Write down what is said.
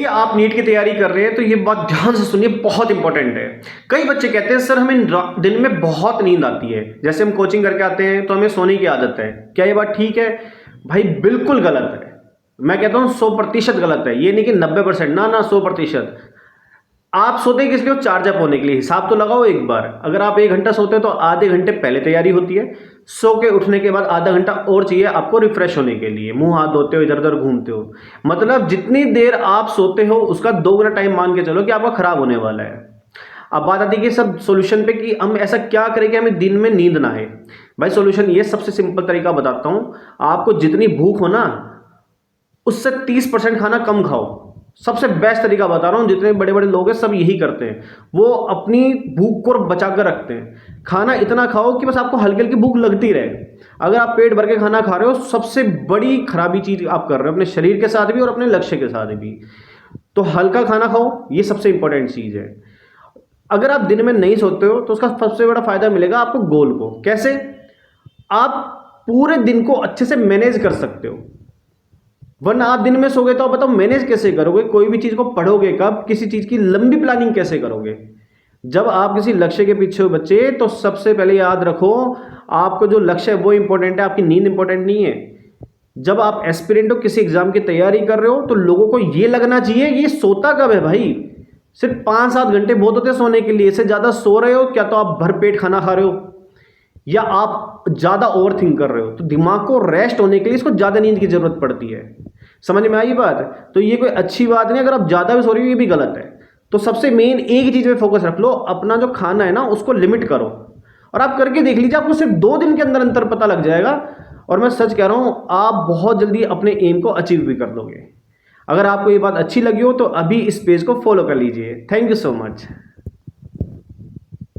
चलिए, आप नीट की तैयारी कर रहे हैं तो ये बात ध्यान से सुनिए, बहुत इंपॉर्टेंट है। कई बच्चे कहते हैं सर हमें दिन में बहुत नींद आती है, जैसे हम कोचिंग करके आते हैं तो हमें सोने की आदत है। क्या ये बात ठीक है? भाई बिल्कुल गलत है। मैं कहता हूँ 100% गलत है, ये नहीं कि 90%, ना 100%। आप सोते किस लिए हो? चार्ज अप होने के लिए। हिसाब तो लगाओ एक बार, अगर आप 1 घंटा सोते हो तो आधे घंटे पहले तैयारी होती है, सो के उठने के बाद आधा घंटा और चाहिए आपको रिफ्रेश होने के लिए, मुंह हाथ धोते हो, इधर उधर घूमते हो। मतलब जितनी देर आप सोते हो उसका 2 गुना टाइम मान के चलो कि आपका खराब होने वाला है। अब बात आती है कि सब सोल्यूशन पे कि हम ऐसा क्या करें कि हमें दिन में नींद ना आए। भाई सोल्यूशन ये सबसे सिंपल तरीका बताता हूं। आपको जितनी भूख हो ना, उससे 30% खाना कम खाओ। सबसे बेस्ट तरीका बता रहा हूँ, जितने बड़े बड़े लोग हैं सब यही करते हैं। वो अपनी भूख को बचा कर रखते हैं। खाना इतना खाओ कि बस आपको हल्की हल्की भूख लगती रहे। अगर आप पेट भर के खाना खा रहे हो, सबसे बड़ी खराबी चीज आप कर रहे हो अपने शरीर के साथ भी और अपने लक्ष्य के साथ भी। तो हल्का खाना खाओ, ये सबसे इंपॉर्टेंट चीज है। अगर आप दिन में नहीं सोते हो तो उसका सबसे बड़ा फायदा मिलेगा आपको गोल को। कैसे? आप पूरे दिन को अच्छे से मैनेज कर सकते हो। वरना आप दिन में सो गए तो आप बताओ मैनेज कैसे करोगे? कोई भी चीज को पढ़ोगे कब? किसी चीज की लंबी प्लानिंग कैसे करोगे? जब आप किसी लक्ष्य के पीछे हो बच्चे, तो सबसे पहले याद रखो, आपको जो लक्ष्य है वो इंपॉर्टेंट है, आपकी नींद इंपॉर्टेंट नहीं है। जब आप एस्पिरेंट हो, किसी एग्जाम की तैयारी कर रहे हो, तो लोगों को ये लगना चाहिए ये सोता कब है भाई। सिर्फ 5-7 घंटे बहुत होते हैं सोने के लिए, इससे ज्यादा सो रहे हो क्या तो आप भरपेट खाना खा रहे हो, या आप ज्यादा ओवर थिंक कर रहे हो। तो दिमाग को रेस्ट होने के लिए इसको ज्यादा नींद की जरूरत पड़ती है। समझ में आई बात? तो ये कोई अच्छी बात नहीं, अगर आप ज्यादा भी सो रही हो ये भी गलत है। तो सबसे मेन एक ही चीज पे फोकस रख लो, अपना जो खाना है ना उसको लिमिट करो। और आप करके देख लीजिए, आपको सिर्फ 2 दिन के अंदर अंतर पता लग जाएगा। और मैं सच कह रहा हूं, आप बहुत जल्दी अपने एम को अचीव भी कर लोगे। अगर आपको ये बात अच्छी लगी हो तो अभी इस पेज को फॉलो कर लीजिए। Thank you so much.